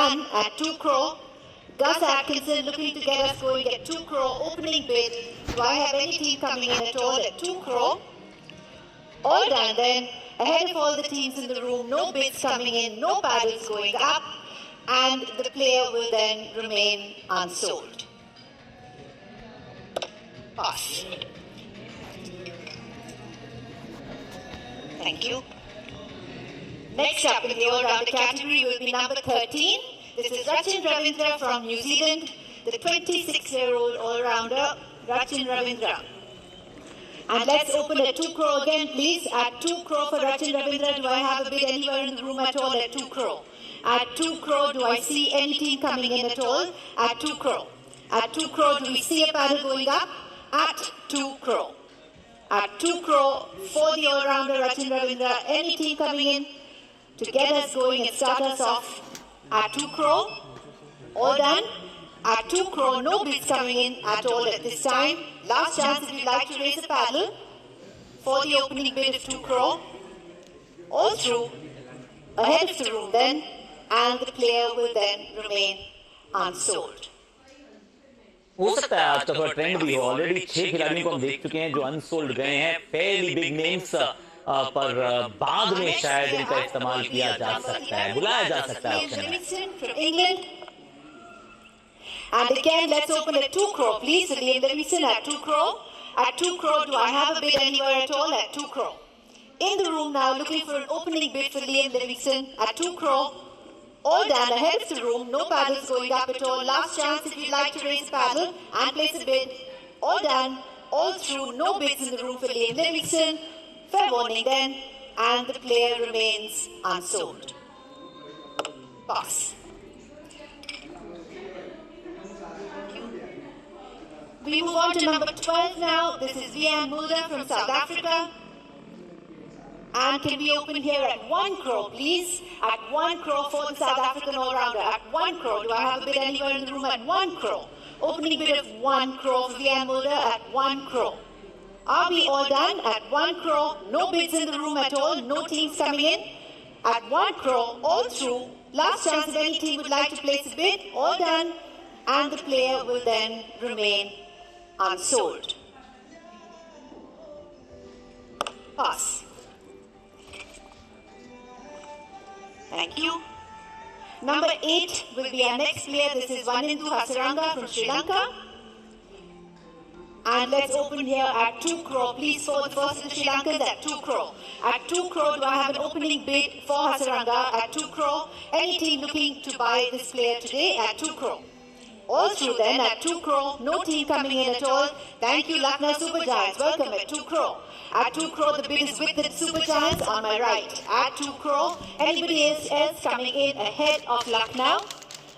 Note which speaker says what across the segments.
Speaker 1: done at 2 crore. Gus Atkinson looking to get us going at 2 crore. Opening bid. Do I have any team coming in at all at 2 crore? All done then. Ahead of all the teams in the room. No bids coming in. No paddles going up. And the player will then remain unsold. Pass. Thank you. Next up in the all-rounder category will be number 13. This is Rachin Ravindra from New Zealand, the 26-year-old all-rounder, Rachin Ravindra. And let's open at 2 crore again, please. At 2 crore for Rachin Ravindra, do I have a bid anywhere in the room at all at 2 crore? At 2 crore, do I see any team coming in at all? At 2 crore. At 2 crore, do we see a paddle going up? At 2 crore. At 2 crore for the all-rounder Rachin Ravindra, any team coming in to get us going and start us off? At 2 crore, all done. At 2 crore, no bids coming in at all at this time. Last chance if you'd like to raise a paddle for the opening bid of 2 crore. All through, ahead of the room then, and the player will then remain unsold.
Speaker 2: हो सकता है आज का थोड़ा trend भी हो. Already 6 खिलाड़ियों को हम देख चुके हैं जो अनसोल्ड गए हैं. फेयरली बिग नेम्स पर बाद में शायद इनका इस्तेमाल किया जा सकता है, बुलाया जा सकता है ऑप्शन में.
Speaker 1: And again, let's open at 2 crore, please. Liam Livingstone at 2 crore. At 2 crore, do I have a bid anywhere at all? At 2 crore. In the room now, looking for an opening bid for Liam Livingstone at 2 crore. All done, ahead of the room, no paddles going up at all. Last chance if you'd like to raise a paddle and place a bid. All done, all through, no bids in the room for Liam Livingstone. Fair warning then, and the player remains unsold. Pass. We move on to number 12 now. This is Vian Mulder from South Africa. And can we open here at 1 crore, please? At 1 crore for the South African all-rounder. At 1 crore. Do I have a bid anywhere in the room at 1 crore? Opening bid of 1 crore for Vian Mulder at 1 crore. Are we all done? At 1 crore. No bids in the room at all. No teams coming in. At 1 crore, all through. Last chance if any team would like to place a bid. All done. And the player will then remain unsold. Pass. Thank you. Number 8 will be our next player. This is Vanindu Hasaranga from Sri Lanka. And let's open here at 2 crore. Please for the first of the Sri Lankans at 2 crore. At 2 crore, do I have an opening bid for Hasaranga at 2 crore? Any team looking to buy this player today at 2 crore? All through then at 2 crore, no team coming in at all. Thank you, Lucknow Super Giants. Welcome at 2 crore. At 2 crore, the bid is with the Super Giants on my right. At 2 crore, anybody else coming in ahead of Lucknow?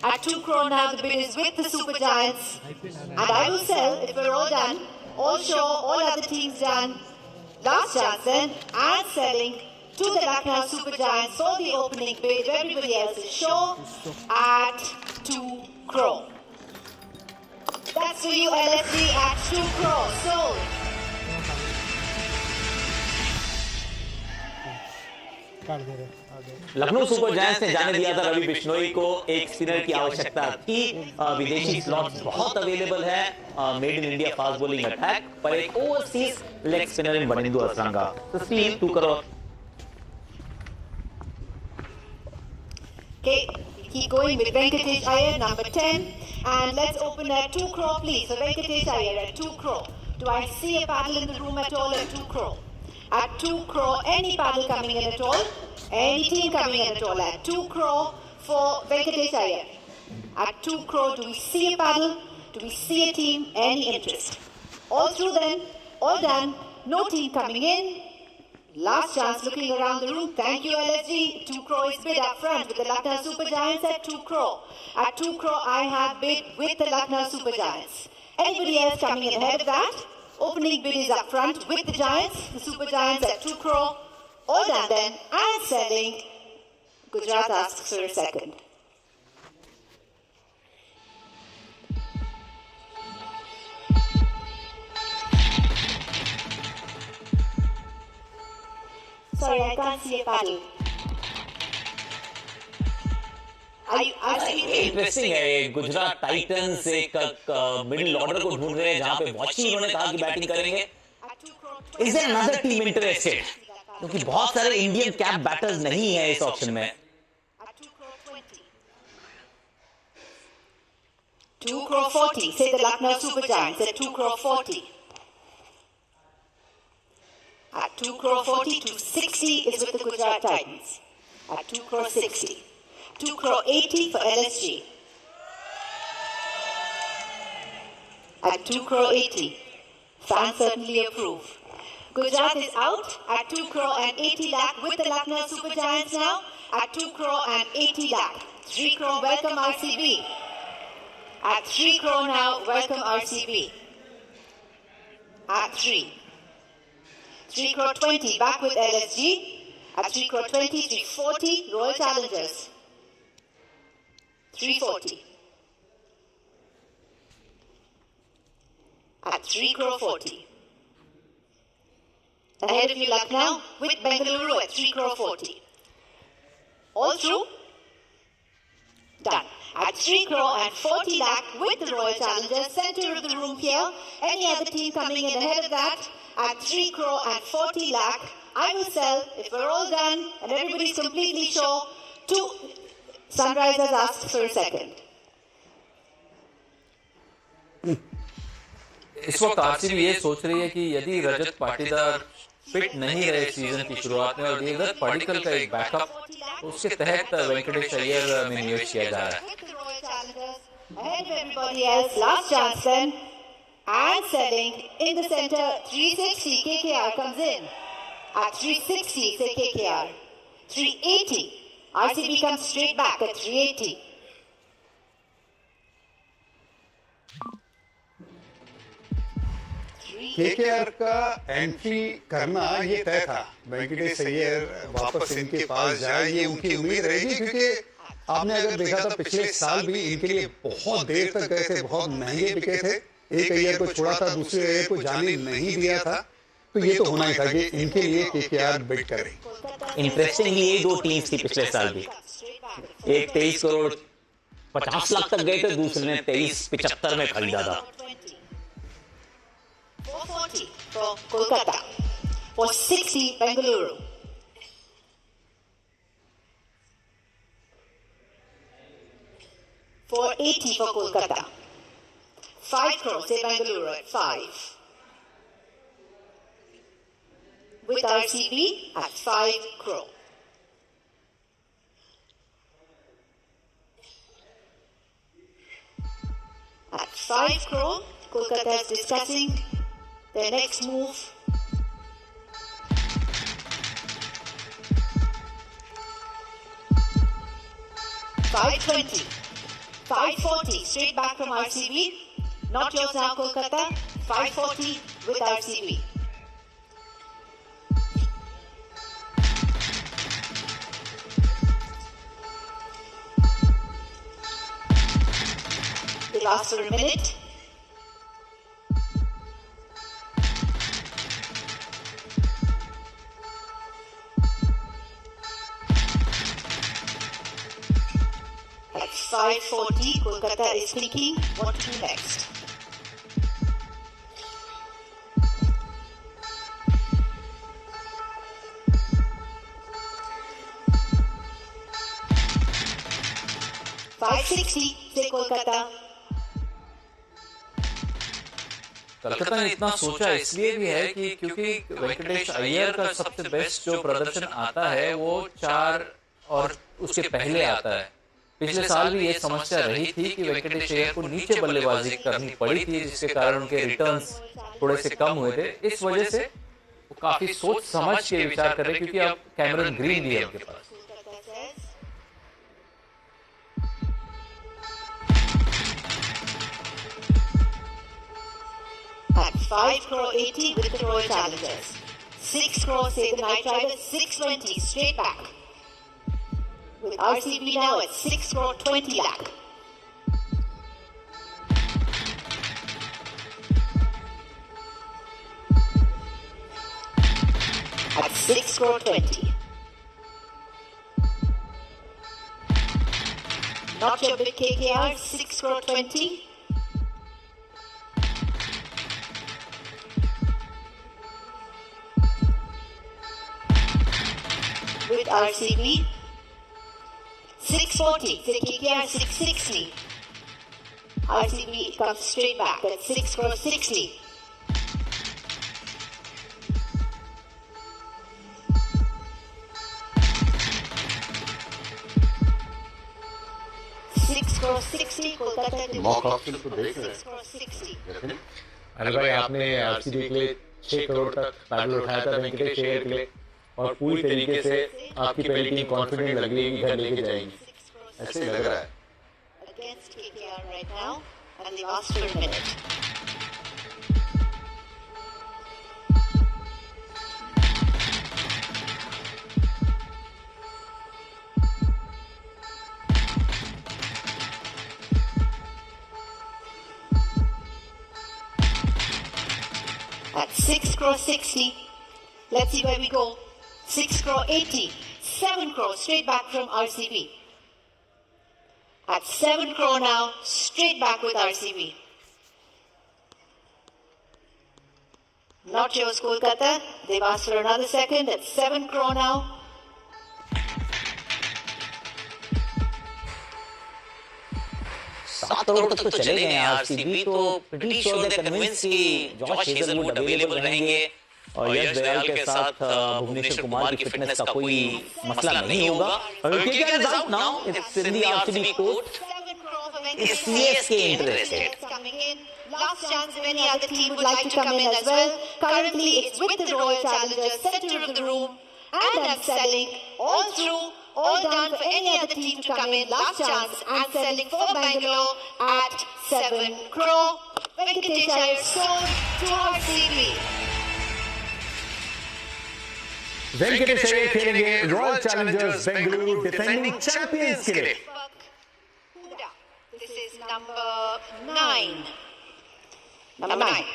Speaker 1: At 2 crore now, the bid is with the Super Giants. And I will sell if we're all done. All show, all other teams done. Last chance then, and selling to the Lucknow Super Giants for the opening bid. Everybody else is show at 2 crore. That's for you, LFG, at 2 crore. Sold.
Speaker 2: Lucknow super giants ने जाने दिया था रवि बिश्नोई को. एक spinner की आवश्यकता थी. विदेशी स्लॉट्स बहुत अवेलेबल है. Made in India fast bowling attack पर एक ओवरसीज लेग स्पिनर इन वनिंदु हसरंगा. तो steel 2 crore.
Speaker 1: Okay, keep going with Venkatesh Iyer, number 10. And let's open at 2 crore, please. So Venkatesh Iyer at 2 crore. Do I see a paddle in the room at all at 2 crore? At 2 crore, any paddle coming in at all? Any team coming in at all? At 2 crore for Venkatesh Iyer. At 2 crore, do we see a paddle? Do we see a team? Any interest? All through then, all done. No team coming in. Last chance looking around the room. Thank you, LSG. 2 crore is bid up front with the Lucknow Super Giants at 2 crore. At 2 crore, I have bid with the Lucknow Super Giants. Anybody else coming in ahead of that? Opening bid is up front with the Giants, the Super Giants at 2 crore. All done then, and selling. Gujarat asks for a second. Sorry, I can't see a paddle.
Speaker 2: Interesting है, Gujarat Titans एक middle order को ढूंढ रहे हैं जहां पे वाशी उन्होंने कहा कि बैटिंग करेंगे. Is there another team interested? क्योंकि बहुत सारे इंडियन कैप बैटर्स नहीं है इस ऑप्शन में.
Speaker 1: 2 crore 40, say the Lucknow Super Giants at 2 crore 40. At 2 crore 40, 260 is with the Gujarat Titans. At 2 crore 60. 2 crore 80 for LSG. At 2 crore 80. Fans certainly approve. Gujarat is out at 2 crore and 80 lakh with the Lucknow Super Giants now. At 2 crore and 80 lakh. 3 crore welcome RCB. At 3 crore now, welcome RCB. At 3. 3 crore 20, back with LSG. At 3 crore 20, 340, Royal Challengers. 340. At 3 crore 40. Ahead of you Lucknow with Bengaluru at 3 crore 40. All through? Done. At 3 crore and 40 lakh with the Royal Challengers, center of the room here. Any other team coming in ahead of that at 3 crore and 40 lakh. I will sell, if we're all done and everybody's completely sure, to Sunrisers asked for a second.
Speaker 3: इस वक्त RCB ये सोच रही है कि यदि Rajat Patidar fit नहीं रहे सीजन की शुरुआत में और देवदत्त पडिक्कल का एक बैकअप, उसके तहत वेंकटेश अय्यर में निवेश किया जा रहा है.
Speaker 1: Ahead of everybody else, last chance then, and selling in the center, 360, KKR comes in. At 360, say KKR. 380, RCB comes straight back at 380.
Speaker 4: KKR का एंट्री करना ये तय था. वेंकटेश अय्यर वापस इनके पास जाए ये उनकी उम्मीद रहेगी, क्योंकि आपने अगर देखा था पिछले साल भी इनके लिए बहुत देर तक गए थे, बहुत महंगे बिके थे. एक अय्यर को छोड़ा था, दूसरे अय्यर को जाने नहीं दिया था. तो ये तो होना ही था कि इनके लिए केकेआर बिड करे.
Speaker 2: इंटरेस्टिंगली ये दो टीम्स थी पिछले साल भी. एक 23 करोड़ 50 लाख तक गए थे, दूसरे ने 23.75 में खरीदा था.
Speaker 1: 440 for Kolkata. 460 Bengaluru. $480 for Kolkata. 5 crore, say Bengaluru at 5. With RCB at 5 crore. At 5 crore, Kolkata is discussing their next move. $520, $540 straight back from RCB. Not yours now, Kolkata. $540 with RCB. They last for a minute. At 540, Kolkata is thinking what to do next. $560, say Kolkata.
Speaker 3: Calcutta ने इतना सोचा इसलिए भी है कि क्योंकि वेंकटेश अय्यर का सबसे बेस्ट जो प्रदर्शन आता है वो 4 और उसके पहले आता है. पिछले साल भी ये समस्या रही थी कि वेंकटेश अय्यर को नीचे बल्लेबाजी करनी पड़ी थी, जिसके कारण उनके रिटर्न्स थोड़े से कम हुए थे. इस वजह से वो काफी सोच समझ के विचार कर रहे, क्योंकि अब कैमरन ग्रीन भी है उनके पास.
Speaker 1: At 5 crore 80 with the Royal Challengers. 6 crore, say the Knight Riders. 620 straight back. With RCB now at 6 crore 20 lakh. At 6 crore 20. Not your bid KKR, 6 crore 20. With RCB, 640. Say KKR 660. RCB comes straight back. That's 6 crore 60. crore 60 Kolkata
Speaker 4: mock option तो देख रहे
Speaker 1: 6 crore 60.
Speaker 4: हैं
Speaker 5: अनिल भाई आपने RCB के लिए 6 करोड़ तक pedal उठाया था वेंकटेश अय्यर के लिए और पूरी तरीके से आपकी पहली टीम कॉन्फिडेंट लग रही है कि घर लेके जाएगी,
Speaker 4: ऐसे ही लग रहा है.
Speaker 1: Against KKR right now, and they've asked for a minute. At 6 crore 60, let's see where we go. 6 crore 80, 7 crore straight back from RCB. At 7 crore now, straight back with RCB. Not yours, Kolkata. They've asked for another second. At 7 crore now.
Speaker 2: सात करोड़ तक तो चले गए हैं RCB, तो pretty sure they convince कि Josh Hazlewood available रहेंगे और यश दयाल के साथ भुवनेश्वर कुमार की फिटनेस का कोई मसला नहीं होगा. KKR is out now, it's in the RCB court. Is CSK interested?
Speaker 1: Last chance if any other team would like to come in as well. Currently it's with the Royal Challengers, center of the room, and I'm selling all through, all done for any other team to come in. Last chance and selling for Bangalore at 7 crore. Venkatesh Iyer sold to RCB.
Speaker 5: Venkatesh Iyer खेलेंगे Royal Challengers Bengaluru defending champions के लिए.
Speaker 1: This is number 9. Number 9.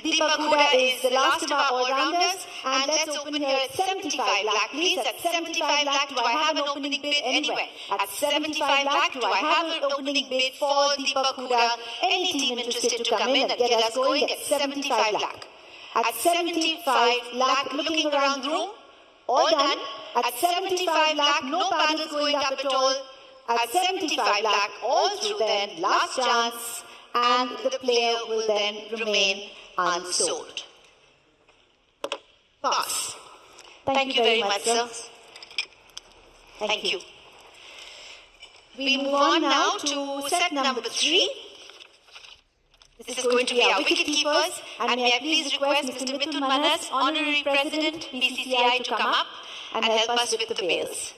Speaker 1: Deepak Huda is the last of our all-rounders, and let's open here at 75 lakh, please. At 75 lakh, do I have an opening bid anywhere? At 75 lakh, do I have an opening bid for Deepak Huda? Any team interested to come in and get us going at 75 lakh? At 75 lakh, looking around the room, all done. At 75 lakh, no paddles going up at all. At 75 lakh, all through then, last chance, and the player will then remain unsold. Pass. Thank you very much, sir. Thank you. We move on now to set number 3. This is going to be our wicket keepers, and may I please request Mr. Mithun Manas, Honorary President, BCCI, to come up and help us with the bails.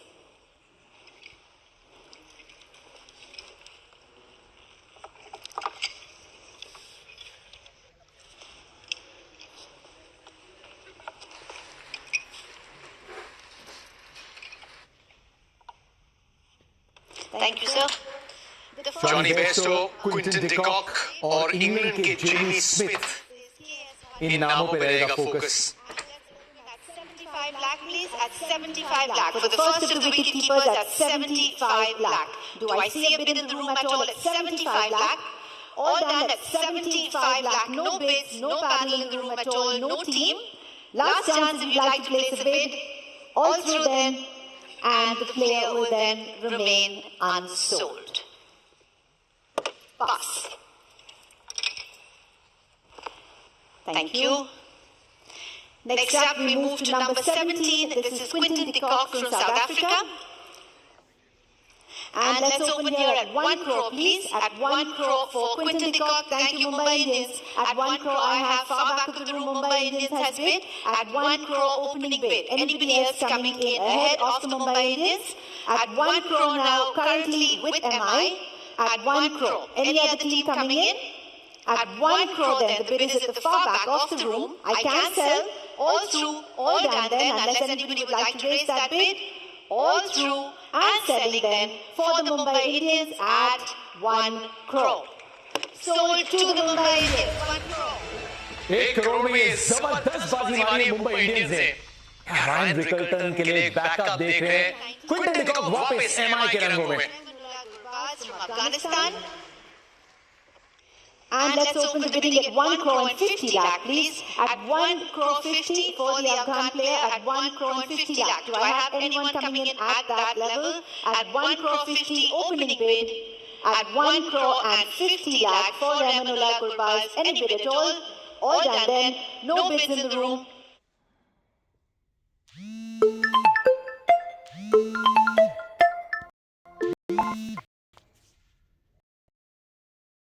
Speaker 1: Thank you, sir.
Speaker 4: Jonny Bairstow, Quinton de Kock और England के Jamie Smith, इन नामों पे रहेगा focus.
Speaker 1: 75 lakh, please. At 75 lakh. For the first of the wicket keepers at 75 lakh. Do I see a bid in the room at all at 75 lakh? All done at 75 lakh. No bids, no paddle in the room at all, no team. Last chance if you'd like to place a bid. All through then, and the player will then remain unsold. Pass. Thank you. Next up, we move to number 17. This is Quinton de Kock from South Africa. And let's open here at 1 crore, please. At 1 crore for Quinton de Kock. Thank you, Mumbai Indians. At 1 crore, I have far back of the room, Mumbai Indians has bid. At 1 crore opening bid. Anybody else coming in ahead of the Mumbai Indians? At 1 crore now, currently with MI. At 1 crore. Any other team coming in? At 1 crore then, the bid is at the far back of the room. I can sell all through, all done then, unless anybody would like to raise that bid. All through and selling then for the Mumbai Indians at 1 crore. Sold to the Mumbai Indians, 1 crore.
Speaker 5: 1 crore में ये जबरदस्त बाजी मारी है Mumbai Indians ने. Ryan Rickelton के लिए backup देख रहे हैं. क्विंटन डी कॉक वापस एमआई के रंगों में.
Speaker 1: from Afghanistan. And let's open the bidding at 1 crore and 50 lakh, please. At 1 crore 50 for the Afghan player, at 1 crore and 50 lakh. Do I have anyone coming in at that level? At 1 crore 50 opening bid. At 1 crore and 50 lakh for Rahmanullah Gurbaz. Any bid at all? All done then. No bids in the room.